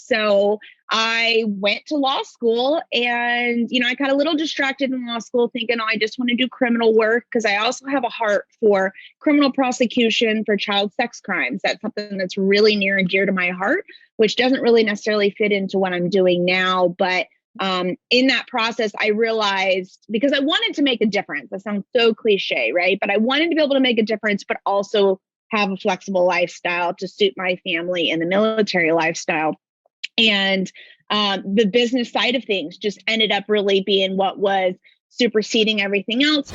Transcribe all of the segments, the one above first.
So I went to law school and, I got a little distracted in law school thinking, oh, I just want to do criminal work because I also have a heart for criminal prosecution for child sex crimes. That's something that's really near and dear to my heart, which doesn't really necessarily fit into what I'm doing now. But in that process, I realized, because I wanted to make a difference. That sounds so cliche, right? But I wanted to be able to make a difference, but also have a flexible lifestyle to suit my family and the military lifestyle. And the business side of things just ended up really being what was superseding everything else.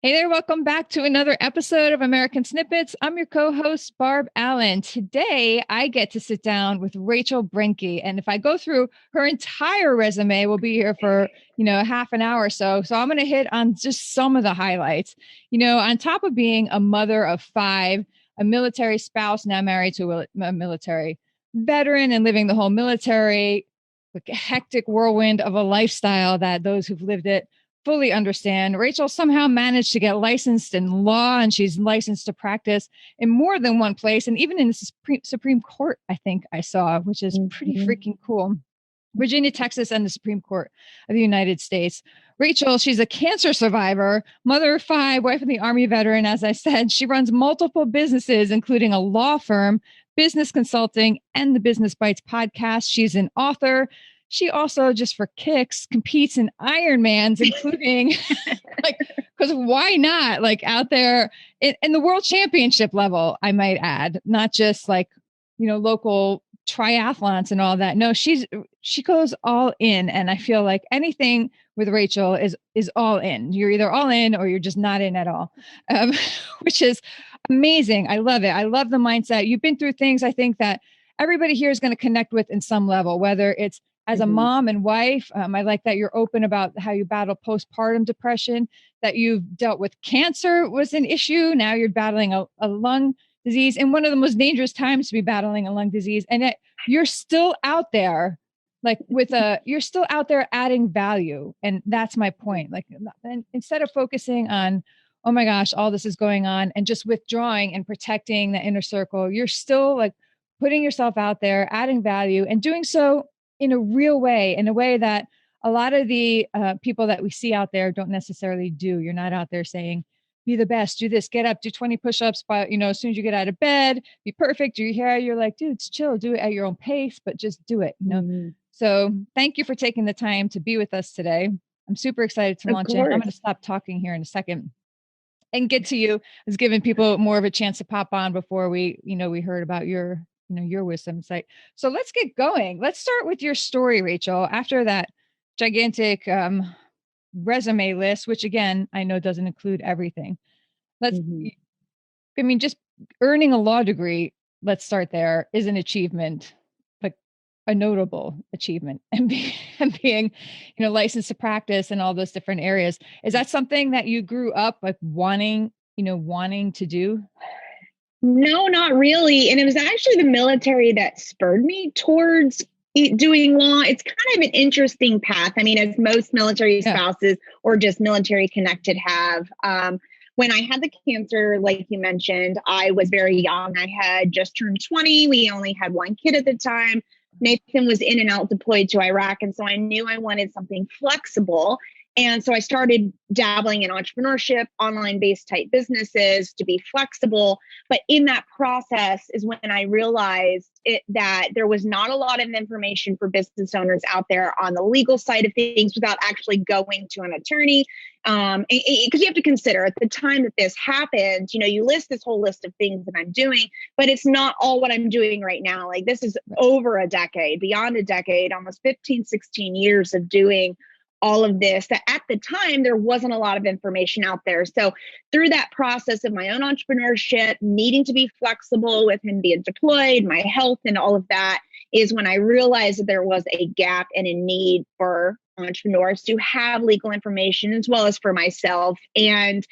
Hey there, welcome back to another episode of American Snippets. I'm your co-host, Barb Allen. Today, I get to sit down with Rachel Brenke. And if I go through her entire resume, we'll be here for, half an hour or so. So I'm going to hit on just some of the highlights. On top of being a mother of 5, a military spouse, now married to a military veteran and living the whole military, like a hectic whirlwind of a lifestyle that those who've lived it fully understand. Rachel somehow managed to get licensed in law, and she's licensed to practice in more than one place, and even in the Supreme Court, I think I saw, which is pretty freaking cool. Virginia, Texas, and the Supreme Court of the United States. Rachel, she's a cancer survivor, mother of 5, wife of the Army veteran. As I said, she runs multiple businesses, including a law firm, business consulting, and the Business Bytes podcast. She's an author. She also, just for kicks, competes in Ironmans, including because why not? Out there in the world championship level, I might add, not just local triathlons and all that. No, she goes all in. And I feel like anything with Rachel is all in. You're either all in or you're just not in at all, which is amazing. I love it. I love the mindset. You've been through things I think that everybody here is going to connect with in some level, whether it's as a mom and wife. I like that you're open about how you battle postpartum depression, that you've dealt with cancer was an issue. Now you're battling a lung disease, and one of the most dangerous times to be battling a lung disease. And yet you're still out there, you're still out there adding value. And that's my point. And instead of focusing on, oh my gosh, all this is going on, and just withdrawing and protecting the inner circle, you're still putting yourself out there, adding value, and doing so in a real way, in a way that a lot of the people that we see out there don't necessarily do. You're not out there saying, be the best, do this, get up, do 20 push-ups, but as soon as you get out of bed, be perfect, do your hair. You're like, dude, it's chill, do it at your own pace, but just do it, So thank you for taking the time to be with us today. I'm super excited to launch in. I'm going to stop talking here in a second and get to you. I was giving people more of a chance to pop on before we heard about your wisdom insight. So let's get going. Let's start with your story, Rachel. After that gigantic resume list, which again, I know doesn't include everything. Just earning a law degree, let's start there, is an achievement, like a notable achievement, and being, licensed to practice in all those different areas. Is that something that you grew up wanting to do? No, not really. And it was actually the military that spurred me towards doing law. It's kind of an interesting path. I mean, as most military spouses or just military connected have. When I had the cancer, like you mentioned, I was very young. I had just turned 20. We only had one kid at the time. Nathan was in and out deployed to Iraq. And so I knew I wanted something flexible. And so I started dabbling in entrepreneurship, online-based type businesses to be flexible. But in that process is when I realized that there was not a lot of information for business owners out there on the legal side of things without actually going to an attorney. Because you have to consider at the time that this happened, you list this whole list of things that I'm doing, but it's not all what I'm doing right now. This is over a decade, beyond a decade, almost 15, 16 years of doing all of this, that at the time there wasn't a lot of information out there. So through that process of my own entrepreneurship, needing to be flexible with him being deployed, my health and all of that, is when I realized that there was a gap and a need for entrepreneurs to have legal information as well as for myself. And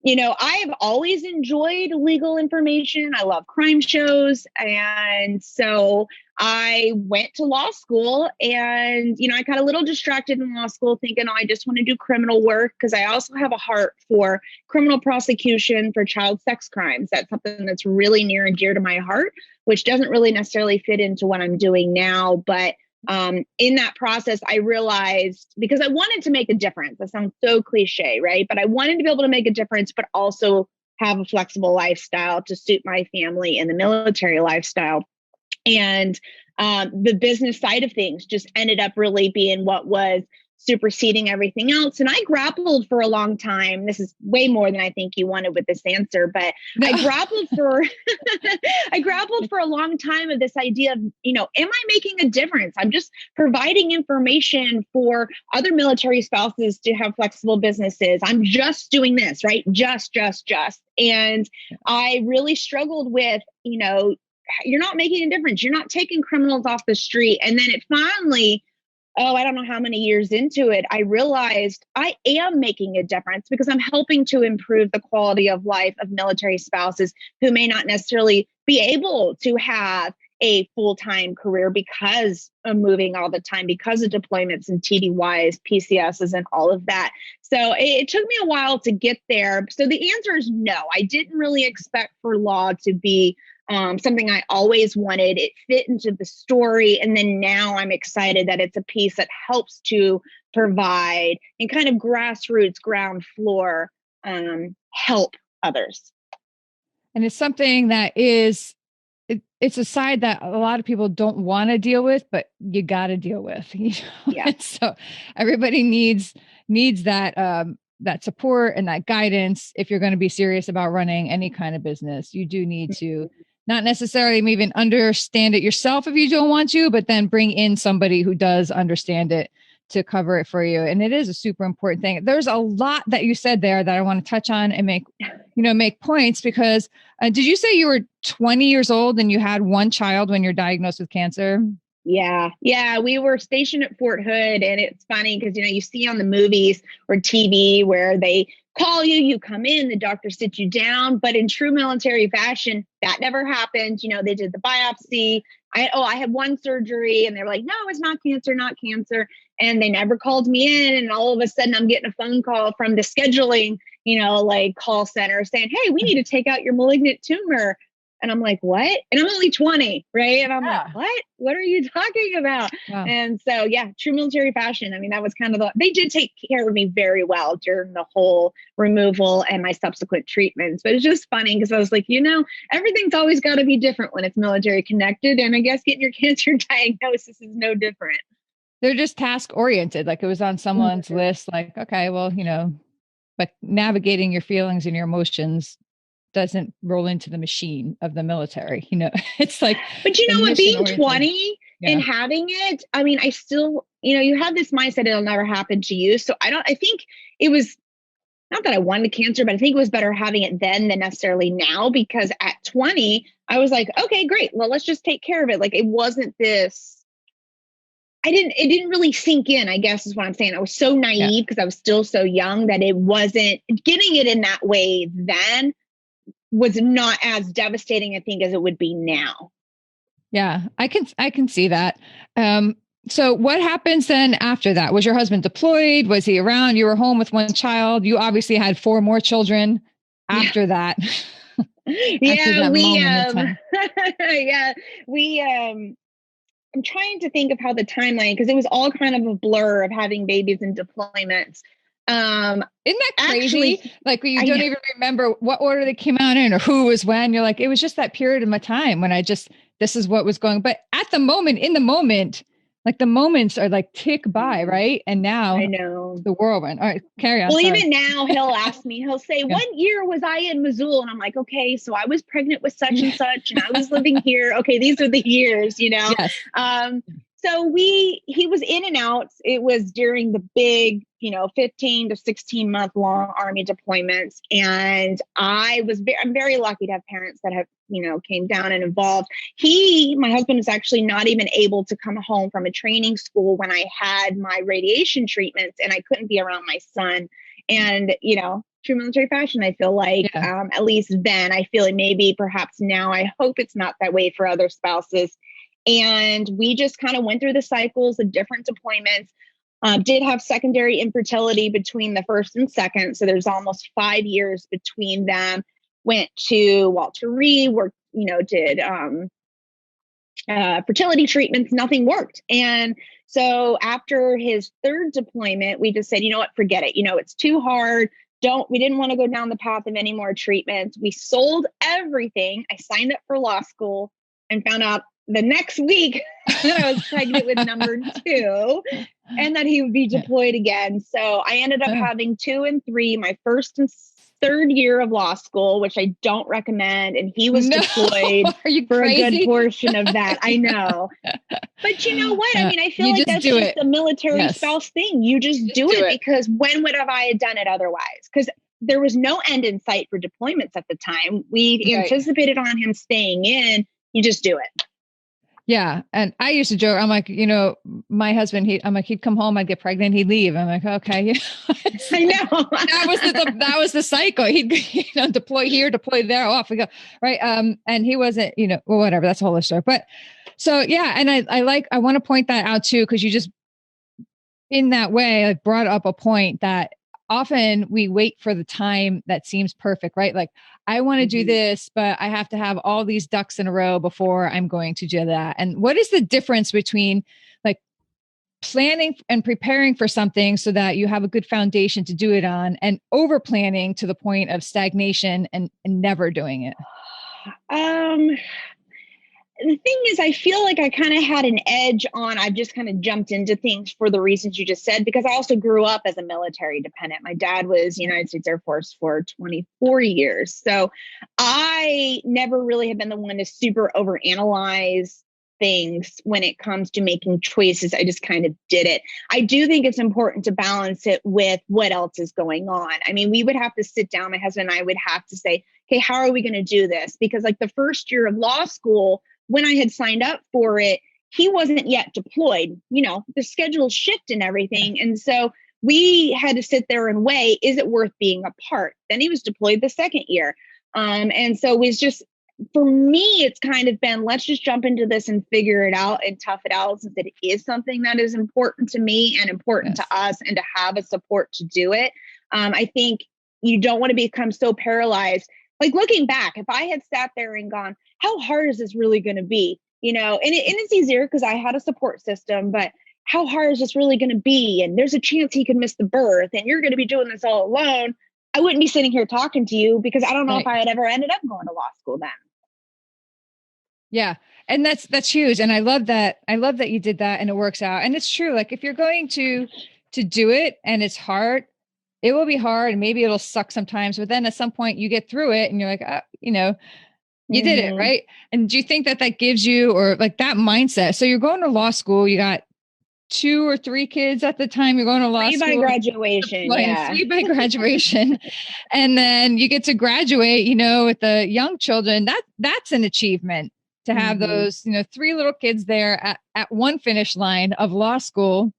I have always enjoyed legal information. I love crime shows. And so I went to law school and, I got a little distracted in law school thinking, I just want to do criminal work, because I also have a heart for criminal prosecution for child sex crimes. That's something that's really near and dear to my heart, which doesn't really necessarily fit into what I'm doing now. But in that process, I realized, because I wanted to make a difference. That sounds so cliche, right? But I wanted to be able to make a difference, but also have a flexible lifestyle to suit my family and the military lifestyle. And the business side of things just ended up really being what was superseding everything else. And I grappled for a long time. This is way more than I think you wanted with this answer, but no. I grappled for a long time of this idea of, am I making a difference? I'm just providing information for other military spouses to have flexible businesses. I'm just doing this, right? Just. And I really struggled with, you're not making a difference. You're not taking criminals off the street. And then it finally, I don't know how many years into it, I realized I am making a difference, because I'm helping to improve the quality of life of military spouses who may not necessarily be able to have a full-time career because of moving all the time, because of deployments and TDYs, PCSs, and all of that. So it took me a while to get there. So the answer is no. I didn't really expect for law to be something I always wanted. It fit into the story. And then now I'm excited that it's a piece that helps to provide and kind of grassroots, ground floor, help others. And it's something that it's a side that a lot of people don't want to deal with, but you got to deal with. Yeah. So everybody needs that support and that guidance. If you're going to be serious about running any kind of business, you do need to not necessarily even understand it yourself if you don't want to, but then bring in somebody who does understand it to cover it for you. And it is a super important thing. There's a lot that you said there that I want to touch on and make points, because did you say you were 20 years old and you had one child when you're diagnosed with cancer? Yeah. We were stationed at Fort Hood, and it's funny because, you see on the movies or TV where they call you, you come in, the doctor sits you down, but in true military fashion, that never happened. They did the biopsy. I had one surgery, and they were like, no, it's not cancer. And they never called me in. And all of a sudden I'm getting a phone call from the scheduling, call center saying, hey, we need to take out your malignant tumor. And I'm like, what? And I'm only 20, right? And I'm like, what? What are you talking about? Wow. And so, yeah, true military fashion. I mean, that was kind of they did take care of me very well during the whole removal and my subsequent treatments. But it's just funny because I was like, everything's always got to be different when it's military connected. And I guess getting your cancer diagnosis is no different. They're just task oriented. Like it was on someone's list, like, okay, well, but navigating your feelings and your emotions doesn't roll into the machine of the military. It's like, but what, being 20 and having it, I mean, I still, you have this mindset, it'll never happen to you. So I think it was not that I wanted cancer, but I think it was better having it then than necessarily now, because at 20, I was like, okay, great. Well, let's just take care of it. Like it wasn't this, it didn't really sink in, I guess is what I'm saying. I was so naive because I was still so young that it wasn't getting it in that way then was not as devastating, I think, as it would be now. Yeah, I can see that. So what happens then after that? Was your husband deployed? Was he around? You were home with one child. You obviously had 4 more children after that. I'm trying to think of how the timeline, because it was all kind of a blur of having babies and deployments. Isn't that crazy? Like you don't even remember what order they came out in or who was when. You're like, it was just that period of my time when this is what was going. But at the moment, in the moment, like the moments are like tick by, right? And now I know the whirlwind. All right, carry on. Well, even now he'll ask me, he'll say, what year was I in Missoula? And I'm like, okay, so I was pregnant with such and such, and I was living here. Okay, these are the years, Yes. So he was in and out. It was during the big, 15 to 16 month long Army deployments. And I'm very lucky to have parents that have, came down and involved. My husband was actually not even able to come home from a training school when I had my radiation treatments, and I couldn't be around my son. And, true military fashion, I feel like, at least then, I feel like maybe perhaps now, I hope it's not that way for other spouses. And we just kind of went through the cycles of different deployments. Did have secondary infertility between the first and second. So there's almost 5 years between them. Went to Walter Reed, worked, did fertility treatments. Nothing worked. And so after his third deployment, we just said, you know what, forget it. It's too hard. We didn't want to go down the path of any more treatments. We sold everything. I signed up for law school and found out the next week that I was pregnant with number 2 and that he would be deployed again. So I ended up having 2 and 3, my first and third year of law school, which I don't recommend. And he was deployed for a good portion of that. I know. But you know what? I mean, I feel like that's just a military spouse thing. You just do it because when would have I done it otherwise? Because there was no end in sight for deployments at the time. We anticipated on him staying in. You just do it. Yeah. And I used to joke, I'm like, my husband, he'd come home, I'd get pregnant, he'd leave. I'm like, okay. I know. that was the cycle. He'd deploy here, deploy there, off we go. Right. And he wasn't, well, whatever, that's a whole other story. But so, yeah. And I want to point that out too, because you just, in that way, brought up a point that often we wait for the time that seems perfect, right? Like, I want to do this, but I have to have all these ducks in a row before I'm going to do that. And what is the difference between like planning and preparing for something so that you have a good foundation to do it on, and over planning to the point of stagnation and never doing it? The thing is, I feel like I kind of had an edge on, I've just kind of jumped into things for the reasons you just said, because I also grew up as a military dependent. My dad was United States Air Force for 24 years. So I never really have been the one to super overanalyze things when it comes to making choices. I just kind of did it. I do think it's important to balance it with what else is going on. I mean, we would have to sit down, my husband and I would have to say, okay, how are we going to do this? Because like the first year of law school, when I had signed up for it, he wasn't yet deployed. The schedule shift and everything. And so we had to sit there and weigh, is it worth being apart? Then he was deployed the second year. And so it was just, for me, it's kind of been, let's just jump into this and figure it out and tough it out, since it is something that is important to me and important to us, and to have a support to do it. I think you don't want to become so paralyzed. Like looking back, if I had sat there and gone, how hard is this really going to be? And it's easier because I had a support system, but how hard is this really going to be? And there's a chance he could miss the birth and you're going to be doing this all alone. I wouldn't be sitting here talking to you, because I don't know if I had ever ended up going to law school then. Yeah. And that's huge. And I love that. I love that you did that and it works out. And it's true. Like if you're going to do it and it's hard, it will be hard and maybe it'll suck sometimes, but then at some point you get through it and you're like, you did it. Right. And do you think that gives you, or like that mindset? So you're going to law school, you got 2 or 3 kids at the time you're going to law school. 3 by graduation. Yeah. 3 by graduation. And then you get to graduate, with the young children. That's an achievement to have those, 3 little kids there at one finish line of law school.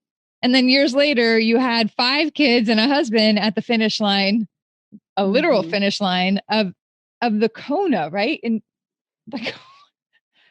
And then years later, you had 5 kids and a husband at the finish line, a literal finish line of the Kona, right? And like,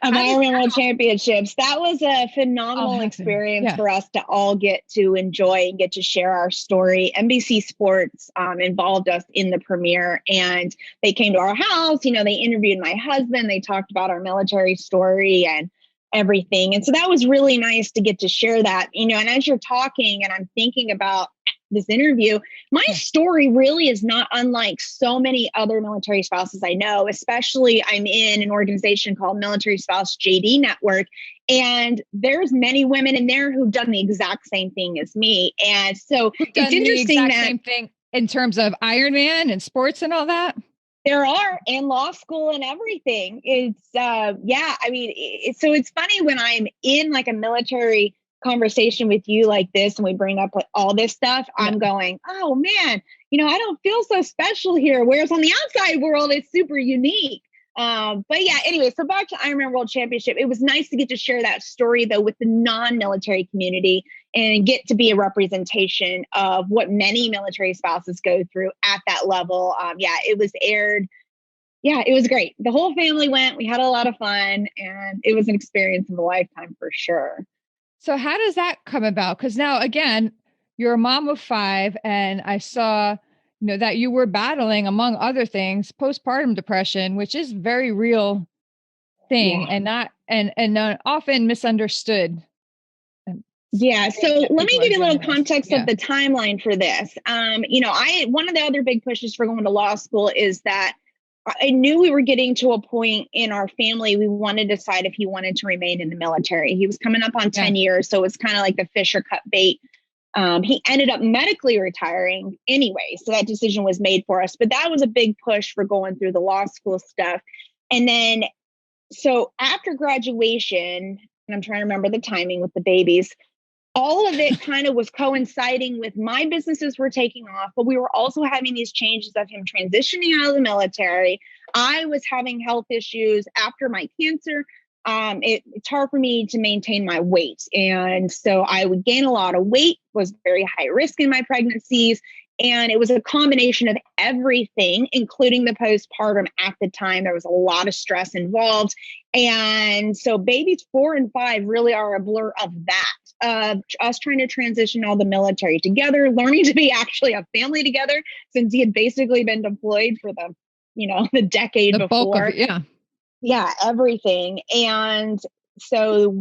of Ironman World Championships. That was a phenomenal experience for us to all get to enjoy and get to share our story. NBC Sports involved us in the premiere, and they came to our house. They interviewed my husband. They talked about our military story and everything. And so that was really nice to get to share that, and as you're talking and I'm thinking about this interview, my story really is not unlike so many other military spouses I know, especially I'm in an organization called Military Spouse JD Network. And there's many women in there who've done the exact same thing as me. And so it's interesting that same thing in terms of Ironman and sports and all that. There are, and law school and everything. It's, so it's funny when I'm in like a military conversation with you like this, and we bring up like all this stuff, I'm going, oh man, I don't feel so special here. Whereas on the outside world, it's super unique. But yeah, anyway, so back to Ironman World Championship. It was nice to get to share that story though with the non-military community and get to be a representation of what many military spouses go through at that level. It was aired. Yeah, it was great. The whole family went. We had a lot of fun, and it was an experience of a lifetime for sure. So how does that come about? Because now, again, you're a mom of 5, and I saw, that you were battling, among other things, postpartum depression, which is a very real thing and not often misunderstood. Yeah. So let me give you a little context of the timeline for this. One of the other big pushes for going to law school is that I knew we were getting to a point in our family. We wanted to decide if he wanted to remain in the military. He was coming up on 10 years. So it's kind of like the fish or cut bait. He ended up medically retiring anyway. So that decision was made for us. But that was a big push for going through the law school stuff. And then, so after graduation, and I'm trying to remember the timing with the babies, all of it kind of was coinciding with my businesses were taking off, but we were also having these changes of him transitioning out of the military. I was having health issues after my cancer. It's hard for me to maintain my weight. And so I would gain a lot of weight, was very high risk in my pregnancies. And it was a combination of everything, including the postpartum at the time. There was a lot of stress involved. And so babies 4 and 5 really are a blur of that, of us trying to transition all the military together, learning to be actually a family together, since he had basically been deployed for the decade the before. Bulk of it, yeah, everything. And so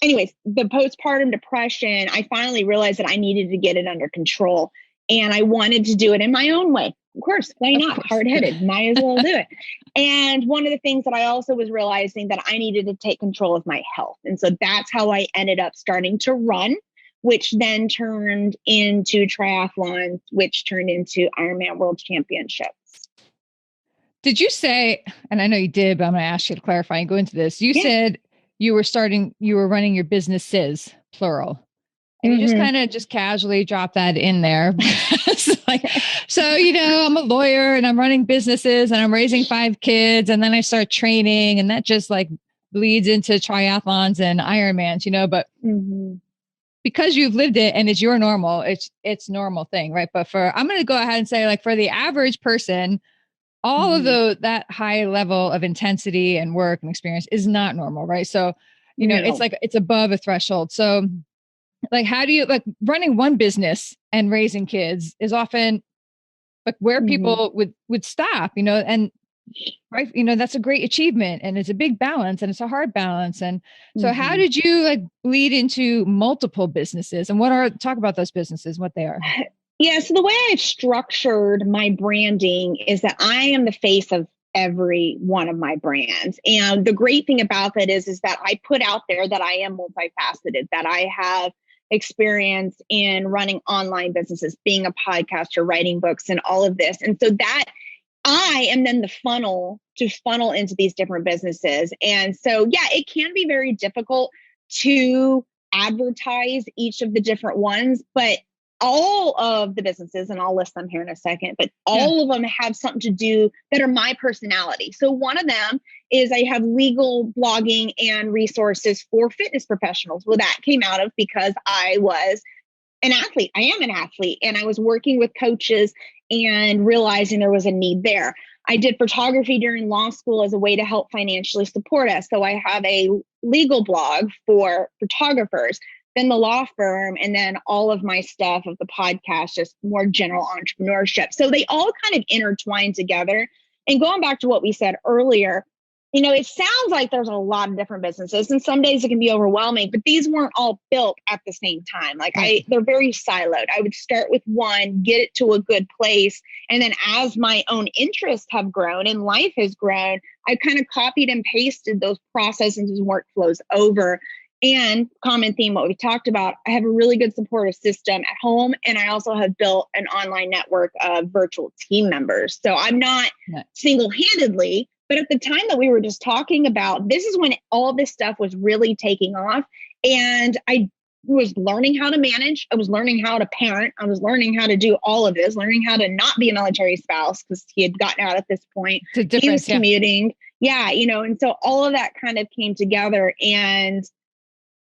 anyways, the postpartum depression, I finally realized that I needed to get it under control, and I wanted to do it in my own way. Of course, why not? Hard-headed, might as well do it. And one of the things that I also was realizing that I needed to take control of my health. And so that's how I ended up starting to run, which then turned into triathlons, which turned into Ironman World Championships. Did you say, and I know you did, but I'm going to ask you to clarify and go into this. You said you were running your businesses, plural. And you just kind of just casually drop that in there. I'm a lawyer and I'm running businesses and I'm raising 5 kids. And then I start training, and that just like bleeds into triathlons and Ironmans, but because you've lived it and it's your normal, it's normal thing. Right. But I'm going to go ahead and say, like, for the average person, all of that high level of intensity and work and experience is not normal. Right. So, it's like, it's above a threshold. So like, how do you, like, running one business and raising kids is often like where people would stop, and right. That's a great achievement, and it's a big balance, and it's a hard balance. And so how did you like bleed into multiple businesses, and talk about those businesses, what they are? Yeah. So the way I've structured my branding is that I am the face of every one of my brands. And the great thing about that is that I put out there that I am multifaceted, that I have experience in running online businesses, being a podcaster, writing books, and all of this. And so that I am then the funnel to funnel into these different businesses. And so, it can be very difficult to advertise each of the different ones, but all of the businesses, and I'll list them here in a second, but all of them have something to do that are my personality. So one of them is I have legal blogging and resources for fitness professionals. Well, that came out of because I was an athlete. I am an athlete, and I was working with coaches and realizing there was a need there. I did photography during law school as a way to help financially support us. So I have a legal blog for photographers, then the law firm, and then all of my stuff of the podcast, just more general entrepreneurship. So they all kind of intertwine together. And going back to what we said earlier, it sounds like there's a lot of different businesses, and some days it can be overwhelming, but these weren't all built at the same time. Like they're very siloed. I would start with one, get it to a good place. And then as my own interests have grown and life has grown, I kind of copied and pasted those processes and workflows over. And common theme, what we talked about, I have a really good supportive system at home. And I also have built an online network of virtual team members. So I'm not single-handedly, but at the time that we were just talking about, this is when all this stuff was really taking off. And I was learning how to manage. I was learning how to parent. I was learning how to do all of this, learning how to not be a military spouse because he had gotten out at this point. He was commuting. Yeah, and so all of that kind of came together. And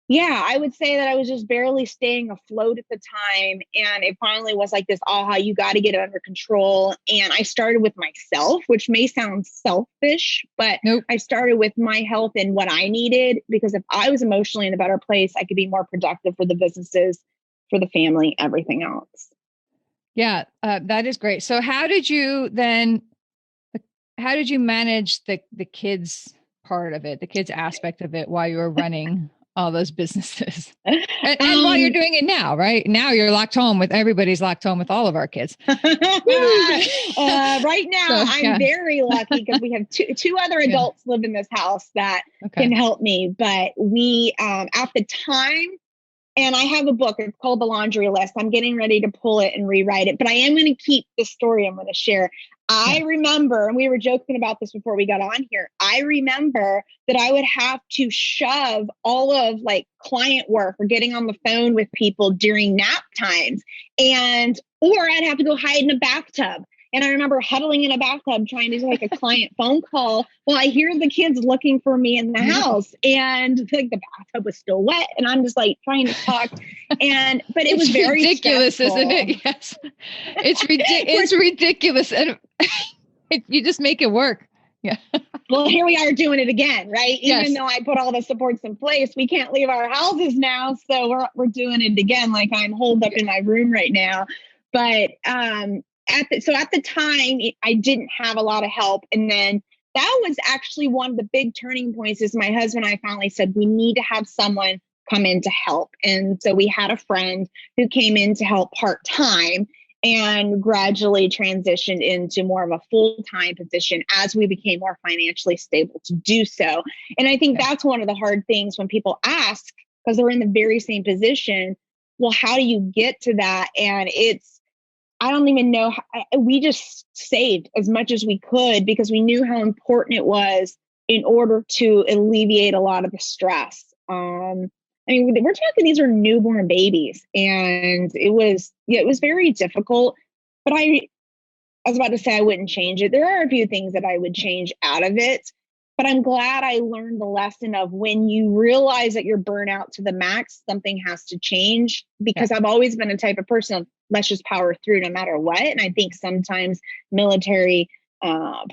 yeah, I would say that I was just barely staying afloat at the time. And it finally was like this, aha, you got to get it under control. And I started with myself, which may sound selfish, but I started with my health and what I needed, because if I was emotionally in a better place, I could be more productive for the businesses, for the family, everything else. Yeah, that is great. So how did you manage the kids part of it, the kids aspect of it while you were running all those businesses and while you're doing it now, right? Now you're everybody's locked home with all of our kids. Right now, I'm very lucky because we have two other adults live in this house that can help me. But we, at the time, and I have a book, it's called The Laundry List. I'm getting ready to pull it and rewrite it, but I am going to keep the story I'm going to share. I remember, and we were joking about this before we got on here, I remember that I would have to shove all of client work or getting on the phone with people during nap times, or I'd have to go hide in a bathtub. And I remember huddling in a bathtub trying to take a client phone call while I hear the kids looking for me in the house. And the bathtub was still wet. And I'm just trying to talk. But it was very ridiculous, stressful. Isn't it? Yes. It's ridiculous. And you just make it work. Yeah. Well, here we are doing it again, right? Even though I put all the supports in place, we can't leave our houses now. So we're doing it again. I'm holed up in my room right now. But, at the time, I didn't have a lot of help. And then that was actually one of the big turning points is my husband and I finally said, we need to have someone come in to help. And so we had a friend who came in to help part-time and gradually transitioned into more of a full-time position as we became more financially stable to do so. And I think that's one of the hard things when people ask, because they're in the very same position, well, how do you get to that? And I don't even know. We just saved as much as we could because we knew how important it was in order to alleviate a lot of the stress. We're talking, these are newborn babies, and it was very difficult, but I was about to say I wouldn't change it. There are a few things that I would change out of it, but I'm glad I learned the lesson of when you realize that you're burnout to the max, something has to change, because I've always been a type of person of let's just power through no matter what. And I think sometimes military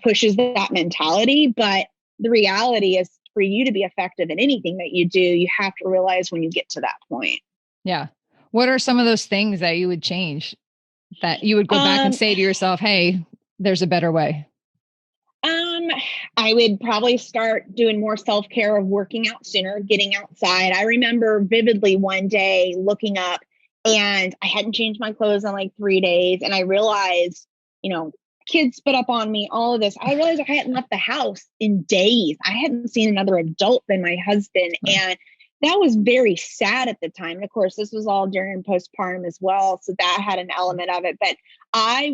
pushes that mentality, but the reality is for you to be effective in anything that you do, you have to realize when you get to that point. Yeah. What are some of those things that you would change, that you would go back and say to yourself, hey, there's a better way? I would probably start doing more self-care of working out sooner, getting outside. I remember vividly one day looking up and I hadn't changed my clothes in 3 days. And I realized, kids spit up on me, all of this. I realized I hadn't left the house in days. I hadn't seen another adult than my husband. And that was very sad at the time. And of course, this was all during postpartum as well. So that had an element of it. But I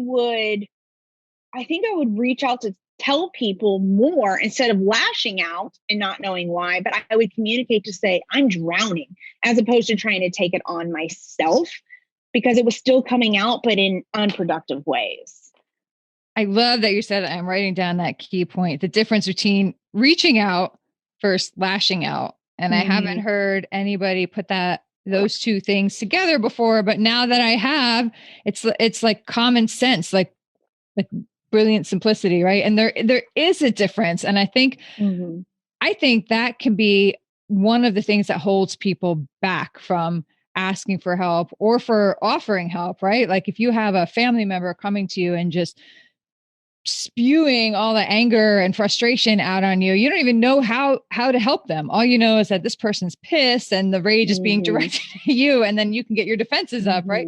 think I would reach out to tell people more instead of lashing out and not knowing why, but I would communicate to say, I'm drowning, as opposed to trying to take it on myself, because it was still coming out, but in unproductive ways. I love that you said that. I'm writing down that key point, the difference between reaching out versus lashing out. And I haven't heard anybody put those two things together before, but now that I have, it's like common sense, like brilliant simplicity, right? And there is a difference. And I think that can be one of the things that holds people back from asking for help or for offering help, right? Like if you have a family member coming to you and just spewing all the anger and frustration out on you, you don't even know how to help them. All you know is that this person's pissed and the rage is being directed at you, and then you can get your defenses up, right?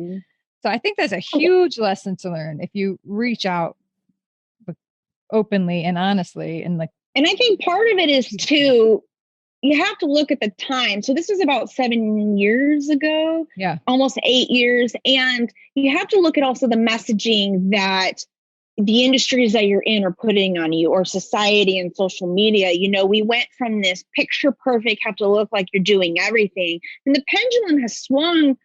So I think that's a huge lesson to learn if you reach out openly and honestly. And I think part of it is too, you have to look at the time. So this was about 7 years ago, almost 8 years. And you have to look at also the messaging that the industries that you're in are putting on you, or society and social media. You know, we went from this picture perfect, have to look like you're doing everything. And the pendulum has swung,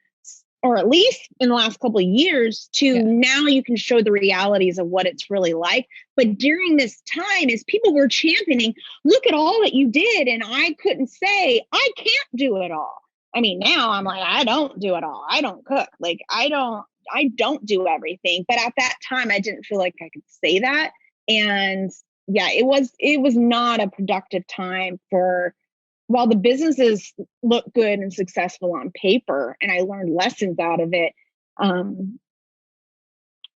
or at least in the last couple of years, to now you can show the realities of what it's really like. But during this time, as people were championing, look at all that you did. And I couldn't say, I can't do it all. I mean, now I'm like, I don't do it all. I don't cook. Like, I don't do everything. But at that time, I didn't feel like I could say that. And yeah, it was not a productive time for, while the businesses look good and successful on paper, and I learned lessons out of it. I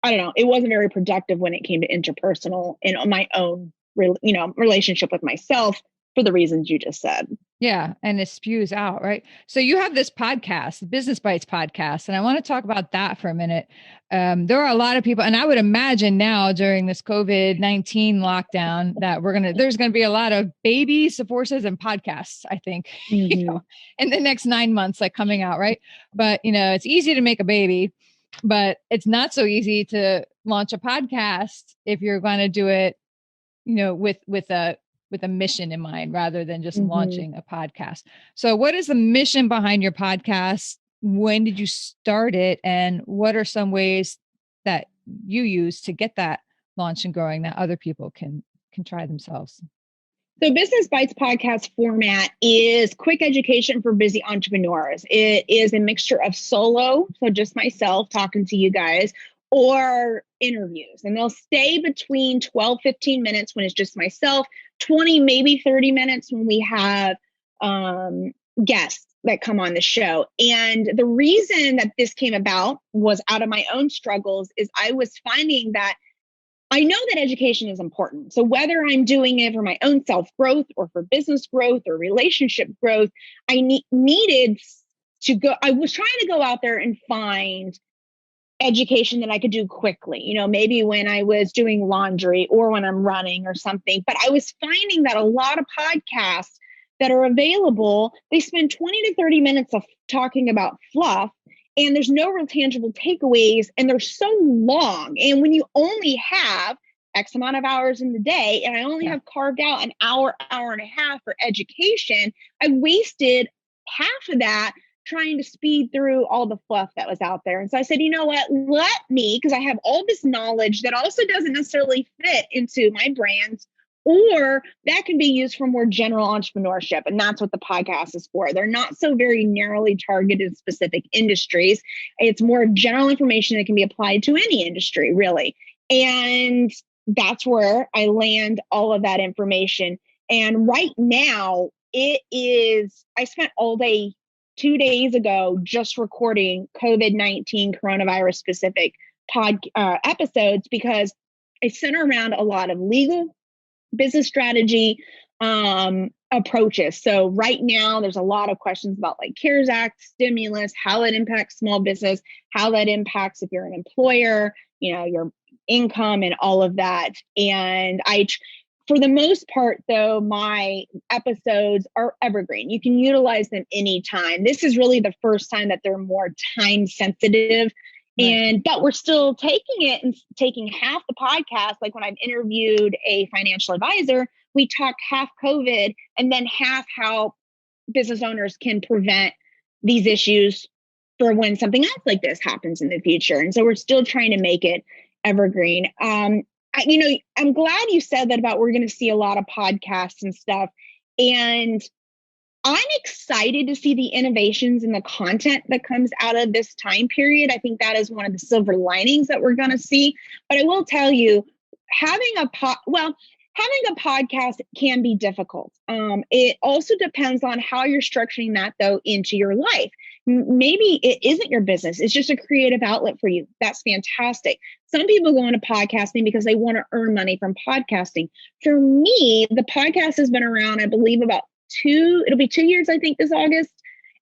don't know. It wasn't very productive when it came to interpersonal and my own, relationship with myself, for the reasons you just said. Yeah. And it spews out, right? So you have this podcast, the Business Bytes podcast, and I want to talk about that for a minute. There are a lot of people, and I would imagine now during this COVID-19 lockdown that there's going to be a lot of babies, divorces, and podcasts, I think, in the next 9 months, like coming out, right? But, it's easy to make a baby, but it's not so easy to launch a podcast if you're going to do it, with a mission in mind, rather than just launching a podcast. So what is the mission behind your podcast? When did you start it? And what are some ways that you use to get that launched and growing that other people can try themselves? So Business Bytes podcast format is quick education for busy entrepreneurs. It is a mixture of solo, so just myself talking to you guys, or interviews. And they'll stay between 12, 15 minutes when it's just myself, 20, maybe 30 minutes when we have guests that come on the show. And the reason that this came about was out of my own struggles. Is I was finding that I know that education is important. So whether I'm doing it for my own self-growth or for business growth or relationship growth, I needed to go. I was trying to go out there and find education that I could do quickly, maybe when I was doing laundry or when I'm running or something. But I was finding that a lot of podcasts that are available, they spend 20 to 30 minutes of talking about fluff, and there's no real tangible takeaways, and they're so long. And when you only have X amount of hours in the day, and I only have carved out an hour, hour and a half for education, I wasted half of that trying to speed through all the fluff that was out there. And so I said, you know what, because I have all this knowledge that also doesn't necessarily fit into my brands, or that can be used for more general entrepreneurship. And that's what the podcast is for. They're not so very narrowly targeted specific industries. It's more general information that can be applied to any industry, really. And that's where I land all of that information. And right now I spent all day 2 days ago just recording COVID-19 coronavirus specific episodes, because I center around a lot of legal, business strategy approaches. So right now there's a lot of questions about like CARES Act, stimulus, how it impacts small business, how that impacts if you're an employer, your income and all of that. And for the most part, though, my episodes are evergreen. You can utilize them anytime. This is really the first time that they're more time sensitive. But we're still taking it and taking half the podcast. Like when I've interviewed a financial advisor, we talk half COVID and then half how business owners can prevent these issues for when something else like this happens in the future. And so we're still trying to make it evergreen. I'm glad you said that about we're going to see a lot of podcasts and stuff. And I'm excited to see the innovations and the content that comes out of this time period. I think that is one of the silver linings that we're going to see. But I will tell you, having a podcast can be difficult. It also depends on how you're structuring that, though, into your life. Maybe it isn't your business. It's just a creative outlet for you. That's fantastic. Some people go into podcasting because they want to earn money from podcasting. For me, the podcast has been around, I believe, it'll be 2 years, I think, this August.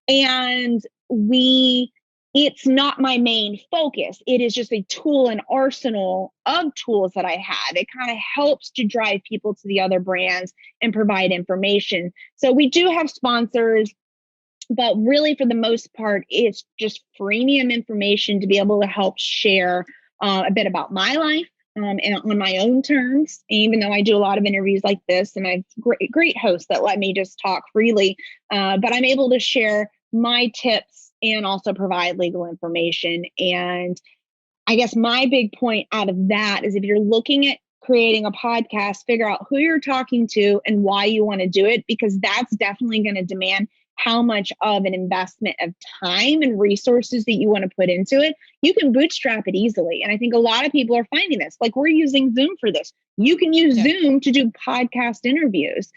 And we it's not my main focus. It is just a tool and arsenal of tools that I have. It kind of helps to drive people to the other brands and provide information. So we do have sponsors, but really for the most part, it's just freemium information to be able to help share a bit about my life and on my own terms. Even though I do a lot of interviews like this, and I have great hosts that let me just talk freely, but I'm able to share my tips and also provide legal information. And I guess my big point out of that is if you're looking at creating a podcast, figure out who you're talking to and why you want to do it, because that's definitely going to demand how much of an investment of time and resources that you want to put into it. You can bootstrap it easily. And I think a lot of people are finding this. Like, we're using Zoom for this. You can use Zoom to do podcast interviews.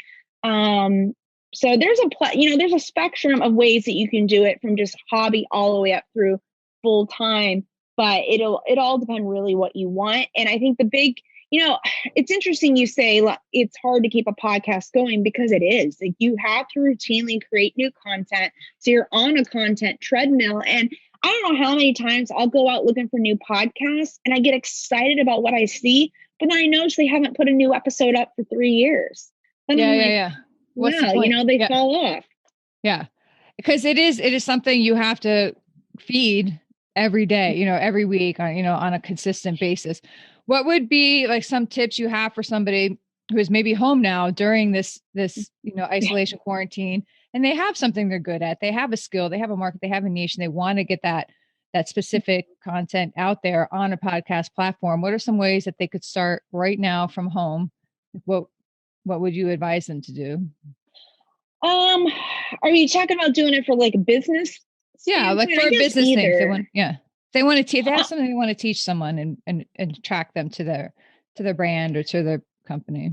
So there's there's a spectrum of ways that you can do it, from just hobby all the way up through full time, but it all depend really what you want. And I think the big, it's interesting you say it's hard to keep a podcast going, because it is. Like, you have to routinely create new content. So you're on a content treadmill. And I don't know how many times I'll go out looking for new podcasts and I get excited about what I see, but then I notice they haven't put a new episode up for 3 years. And Yeah. What's the point? They fall off. Yeah. Because it is something you have to feed every day, every week on a consistent basis. What would be like some tips you have for somebody who is maybe home now during this isolation quarantine, and they have something they're good at, they have a skill, they have a market, they have a niche, and they want to get that specific content out there on a podcast platform? What are some ways that they could start right now from home? What would you advise them to do? Are you talking about doing it for like a business? Yeah, like for a business thing. They want to teach. They have something they want to teach someone and track them to their brand or to their company.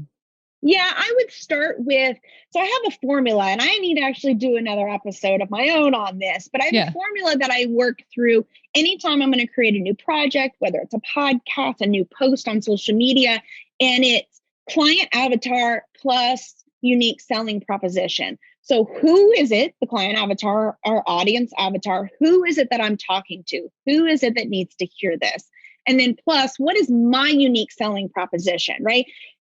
Yeah, I would start with, so I have a formula, and I need to actually do another episode of my own on this, but I have a formula that I work through anytime I'm going to create a new project, whether it's a podcast, a new post on social media, and it's client avatar plus unique selling proposition. So who is it, the client avatar, our audience avatar? Who is it that I'm talking to? Who is it that needs to hear this? And then plus, what is my unique selling proposition, right?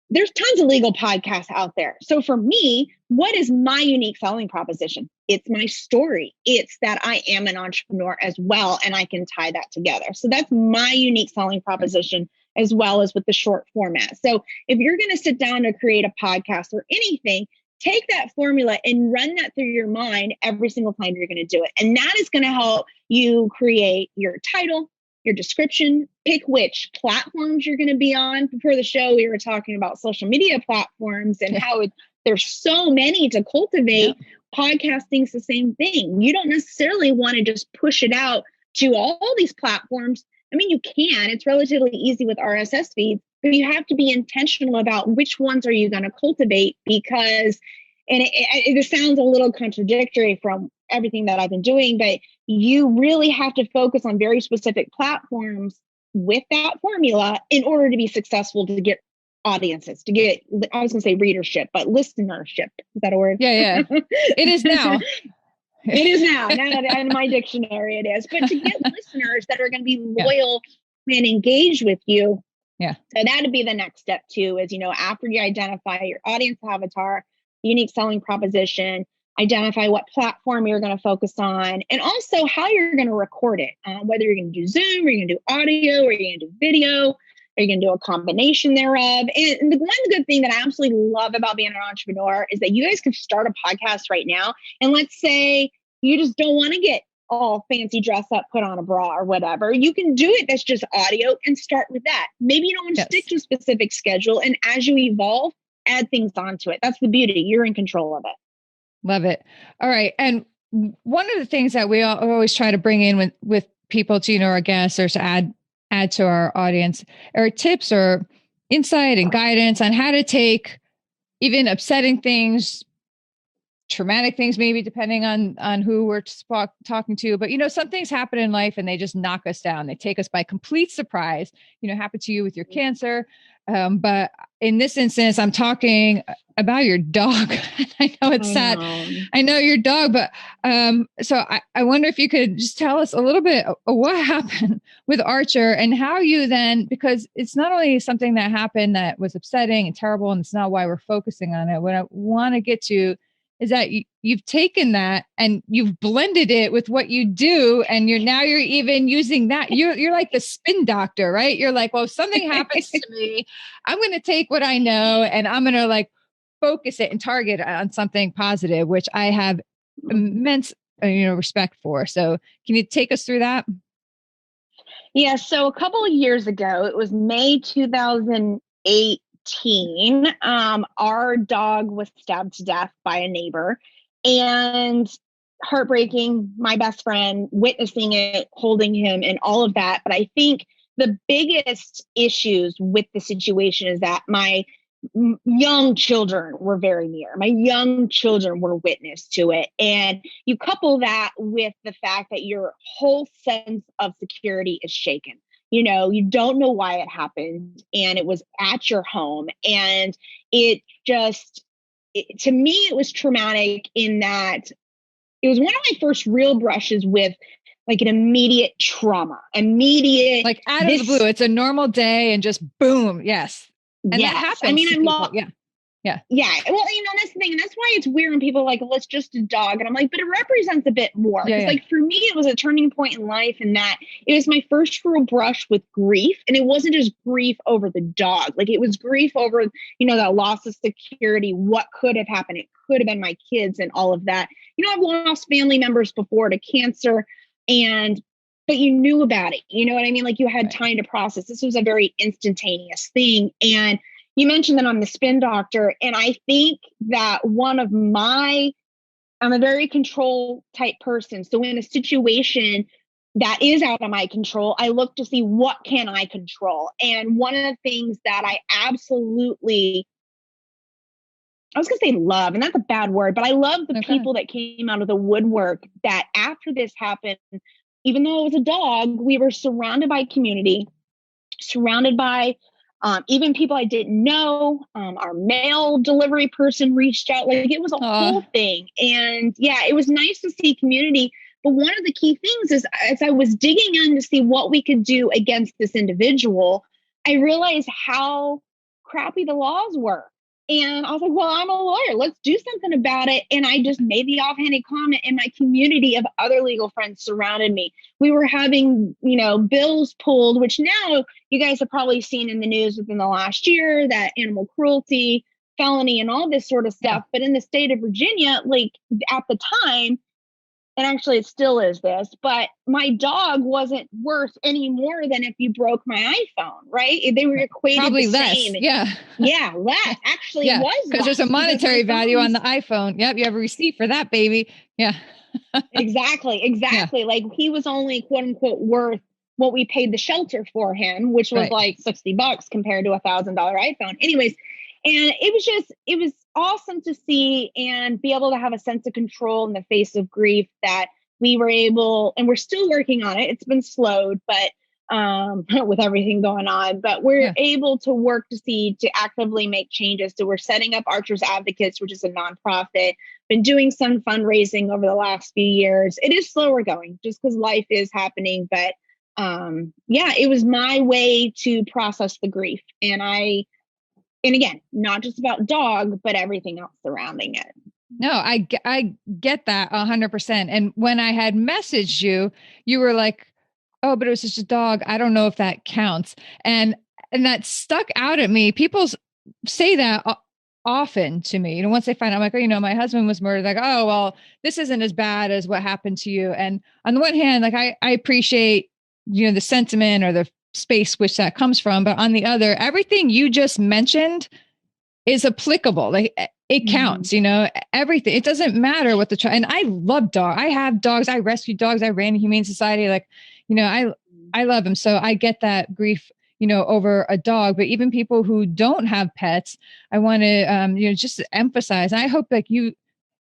There's tons of legal podcasts out there. So for me, what is my unique selling proposition? It's my story. It's that I am an entrepreneur as well, and I can tie that together. So that's my unique selling proposition, as well as with the short format. So if you're going to sit down to create a podcast or anything, take that formula and run that through your mind every single time you're going to do it. And that is going to help you create your title, your description, pick which platforms you're going to be on. Before the show, we were talking about social media platforms and how there's so many to cultivate. Podcasting's the same thing. You don't necessarily want to just push it out to all these platforms. I mean, you can. It's relatively easy with RSS feeds, but you have to be intentional about which ones are you going to cultivate, because, and it sounds a little contradictory from everything that I've been doing, but you really have to focus on very specific platforms with that formula in order to be successful, to get audiences, to get, I was going to say readership, but listenership. Is that a word? Yeah. It is now. It is now. Now in my dictionary, it is. But to get listeners that are going to be loyal and engage with you. Yeah. So that'd be the next step too, is, after you identify your audience avatar, unique selling proposition, identify what platform you're going to focus on, and also how you're going to record it. Whether you're going to do Zoom, or you're going to do audio, or you're going to do video, or you're going to do a combination thereof. And the one good thing that I absolutely love about being an entrepreneur is that you guys can start a podcast right now. And let's say you just don't want to get all fancy dress up, put on a bra or whatever. You can do it that's just audio and start with that. Maybe you don't want to stick to a specific schedule. And as you evolve, add things onto it. That's the beauty. You're in control of it. Love it. All right. And one of the things that we always try to bring in with people to, our guests, or to add to our audience, are tips or insight and guidance on how to take even upsetting things, traumatic things, maybe depending on who we're talking to. But, some things happen in life and they just knock us down. They take us by complete surprise. Happened to you with your cancer. But in this instance, I'm talking about your dog. I know it's sad. I know your dog, but so I wonder if you could just tell us a little bit of what happened with Archer and how you then, because it's not only something that happened that was upsetting and terrible, and it's not why we're focusing on it. What I want to get to is that you've taken that and you've blended it with what you do. And you're even using that. You're like the spin doctor, right? You're like, well, if something happens to me, I'm going to take what I know and I'm going to like focus it and target on something positive, which I have immense, respect for. So can you take us through that? Yeah. So a couple of years ago, it was May 2008. Our dog was stabbed to death by a neighbor, and heartbreaking, my best friend witnessing it, holding him and all of that. But I think the biggest issues with the situation is that my young children were very near. My young children were witness to it. And you couple that with the fact that your whole sense of security is shaken. You don't know why it happened, and it was at your home. And to me, it was traumatic in that it was one of my first real brushes with like an immediate trauma, like out of the blue. It's a normal day and just boom. Yes. And yes. that happens. Yeah. Well, that's the thing. And that's why it's weird when people are like, well, it's just a dog. And I'm like, but it represents a bit more. Because like for me, it was a turning point in life in that it was my first real brush with grief. And it wasn't just grief over the dog. Like it was grief over, that loss of security, what could have happened. It could have been my kids and all of that. I've lost family members before to cancer, but you knew about it. You know what I mean? Like you had time to process. This was a very instantaneous thing. And you mentioned that I'm the spin doctor. And I think that I'm a very control type person. So in a situation that is out of my control, I look to see what can I control. And one of the things that I absolutely, I was going to say love, and that's a bad word, but I love the people that came out of the woodwork that after this happened, even though it was a dog, we were surrounded by community, surrounded by even people I didn't know. Our mail delivery person reached out. Like it was a whole thing. And it was nice to see community. But one of the key things is as I was digging in to see what we could do against this individual, I realized how crappy the laws were. And I was like, well, I'm a lawyer. Let's do something about it. And I just made the offhanded comment, and my community of other legal friends surrounded me. We were having, bills pulled, which now you guys have probably seen in the news within the last year, that animal cruelty, felony, and all this sort of stuff. But in the state of Virginia, like at the time, and actually it still is this, but my dog wasn't worth any more than if you broke my iPhone, right? They were equated probably the less. same. Yeah, less. Actually, it was because there's a monetary value on the iPhone. Yep, you have a receipt for that, baby. Yeah. Exactly. Yeah. Like he was only quote unquote worth what we paid the shelter for him, which was like $60 compared to $1,000 iPhone. Anyways, and it was awesome to see and be able to have a sense of control in the face of grief that we were able, and we're still working on it. It's been slowed, but with everything going on, but we're able to work to actively make changes. So we're setting up Archers Advocates, which is a nonprofit, been doing some fundraising over the last few years. It is slower going just because life is happening, but it was my way to process the grief. And again, not just about dog, but everything else surrounding it. No, I get that 100%. And when I had messaged you, you were like, oh, but it was just a dog. I don't know if that counts. And that stuck out at me. People say that often to me. Once they find out, I'm like, my husband was murdered. Like, oh, well, this isn't as bad as what happened to you. And on the one hand, like I appreciate, the sentiment or the space which that comes from. But on the other, everything you just mentioned is applicable. Like it counts, everything. It doesn't matter what and I love dogs. I have dogs. I rescue dogs. I ran a humane society. Like, I love them. So I get that grief, over a dog, but even people who don't have pets, I want to, just emphasize, and I hope like you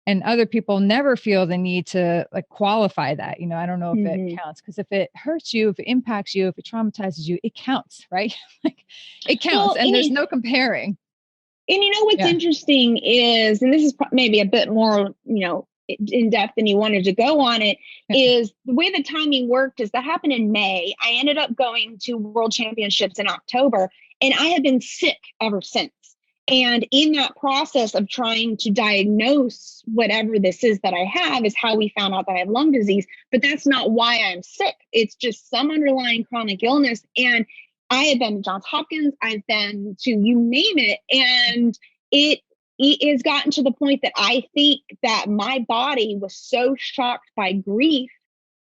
And other people never feel the need to like qualify that. I don't know if it counts, because if it hurts you, if it impacts you, if it traumatizes you, it counts, right? Like it counts, Well, and there's no comparing. And what's interesting is, and this is maybe a bit more, in depth than you wanted to go on it, is the way the timing worked is that happened in May. I ended up going to World Championships in October, and I have been sick ever since. And in that process of trying to diagnose whatever this is that I have is how we found out that I have lung disease. But that's not why I'm sick. It's just some underlying chronic illness. And I have been to Johns Hopkins, I've been to you name it. And it has gotten to the point that I think that my body was so shocked by grief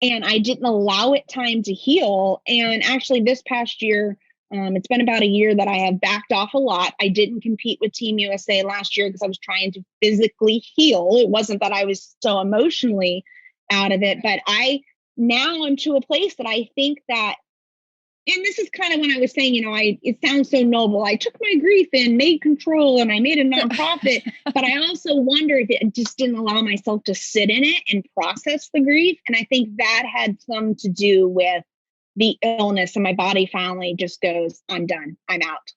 and I didn't allow it time to heal. And actually this past year, it's been about a year that I have backed off a lot. I didn't compete with Team USA last year because I was trying to physically heal. It wasn't that I was so emotionally out of it, but now I'm to a place that I think that, and this is kind of when I was saying, it sounds so noble. I took my grief and made control and I made a nonprofit, but I also wonder if it just didn't allow myself to sit in it and process the grief. And I think that had some to do with the illness, and my body finally just goes, I'm done. I'm out.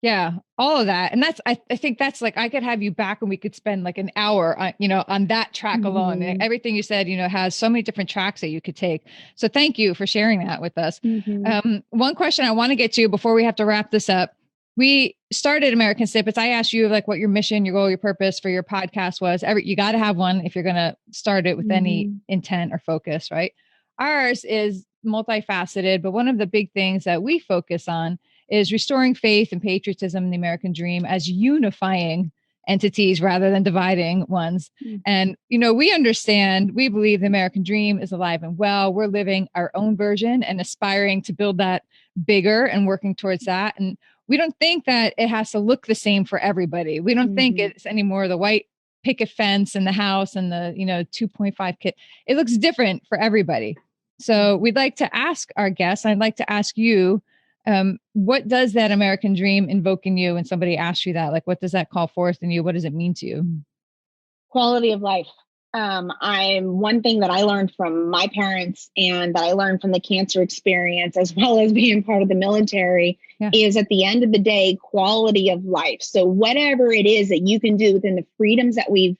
Yeah, all of that. And I think that's like, I could have you back and we could spend like an hour on, on that track alone. And everything you said, has so many different tracks that you could take. So thank you for sharing that with us. One question I want to get to before we have to wrap this up. We started American Snippets. I asked you like what your mission, your goal, your purpose for your podcast was. You got to have one if you're going to start it with any intent or focus, right? Ours is multifaceted, but one of the big things that we focus on is restoring faith and patriotism in the American dream as unifying entities rather than dividing ones. And, we understand, we believe the American dream is alive and well. We're living our own version and aspiring to build that bigger and working towards that. And we don't think that it has to look the same for everybody. We don't think it's anymore the white picket fence in the house and the, 2.5 kit. It looks different for everybody. So we'd like to ask our guests, I'd like to ask you, what does that American dream invoke in you when somebody asks you that? Like, what does that call forth in you? What does it mean to you? Quality of life. One thing that I learned from my parents and that I learned from the cancer experience, as well as being part of the military, is at the end of the day, quality of life. So whatever it is that you can do within the freedoms that we've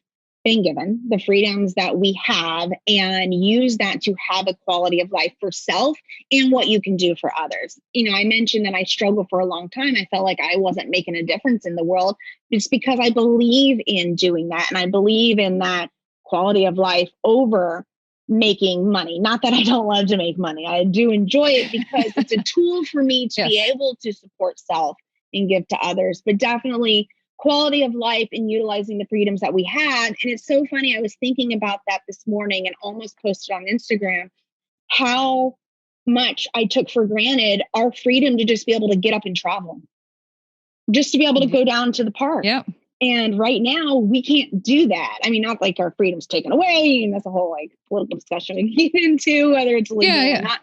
been given, the freedoms that we have, and use that to have a quality of life for self and what you can do for others. I mentioned that I struggled for a long time. I felt like I wasn't making a difference in the world. It's because I believe in doing that. And I believe in that quality of life over making money. Not that I don't love to make money. I do enjoy it because it's a tool for me to be able to support self and give to others, but definitely quality of life and utilizing the freedoms that we had. And it's so funny. I was thinking about that this morning and almost posted on Instagram how much I took for granted our freedom to just be able to get up and travel, just to be able to go down to the park. And right now we can't do that. I mean, not like our freedom's taken away, and that's a whole like political discussion we can get into whether it's legal or not.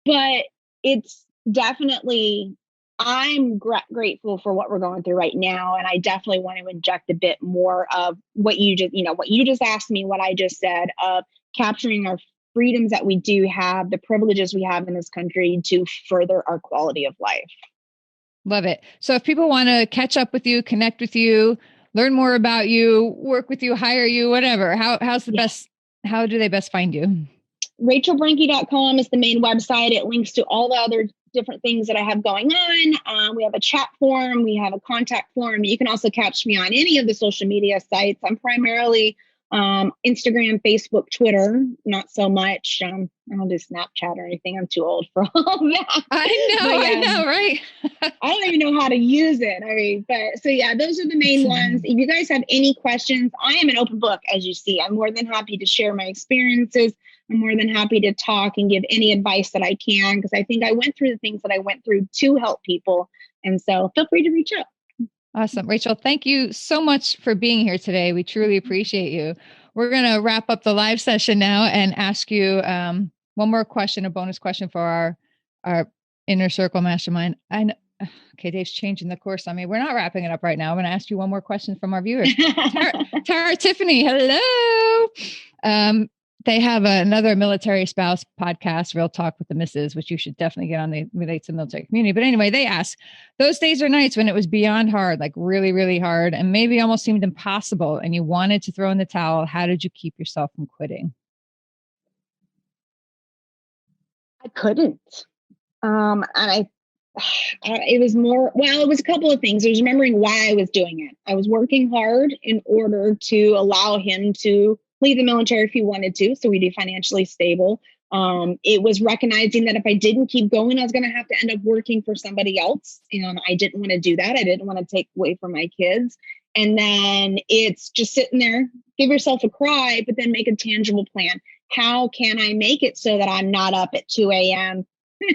But it's definitely, I'm grateful for what we're going through right now. And I definitely want to inject a bit more of what you just asked me, what I just said, of capturing our freedoms that we do have, the privileges we have in this country to further our quality of life. Love it. So if people want to catch up with you, connect with you, learn more about you, work with you, hire you, whatever, how's the best, how do they best find you? RachelBrenke.com is the main website. It links to all the other different things that I have going on. We have a chat form. We have a contact form. You can also catch me on any of the social media sites. I'm primarily Instagram, Facebook, Twitter, not so much. I don't do Snapchat or anything. I'm too old for all that. I know, right? I don't even know how to use it. Those are the main ones. If you guys have any questions, I am an open book, as you see. I'm more than happy to share my experiences. I'm more than happy to talk and give any advice that I can, because I think I went through the things that I went through to help people. And so feel free to reach out. Awesome. Rachel, thank you so much for being here today. We truly appreciate you. We're going to wrap up the live session now and ask you one more question, a bonus question for our inner circle mastermind. I Okay, Dave's changing the course on me. We're not wrapping it up right now. I'm going to ask you one more question from our viewers. Tara Tiffany, hello. They have another military spouse podcast, Real Talk with the Misses, which you should definitely get on. They relate to the military community. But anyway, they ask, those days or nights when it was beyond hard, like really, really hard, and maybe almost seemed impossible, and you wanted to throw in the towel, how did you keep yourself from quitting? I couldn't. It was it was a couple of things. I was remembering why I was doing it. I was working hard in order to allow him to leave the military if he wanted to, so we'd be financially stable. It was recognizing that if I didn't keep going, I was going to have to end up working for somebody else. And I didn't want to do that. I didn't want to take away from my kids. And then it's just sitting there, give yourself a cry, but then make a tangible plan. How can I make it so that I'm not up at 2 a.m.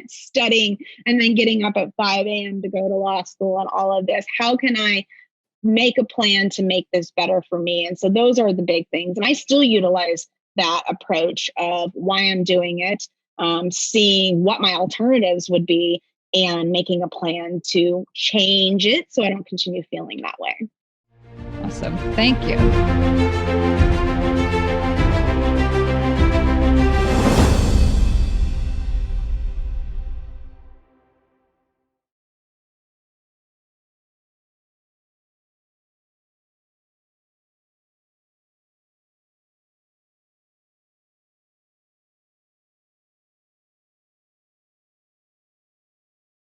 studying and then getting up at 5 a.m. to go to law school and all of this? How can I make a plan to make this better for me? And so those are the big things. And I still utilize that approach of why I'm doing it, seeing what my alternatives would be, and making a plan to change it so I don't continue feeling that way. Awesome. Thank you.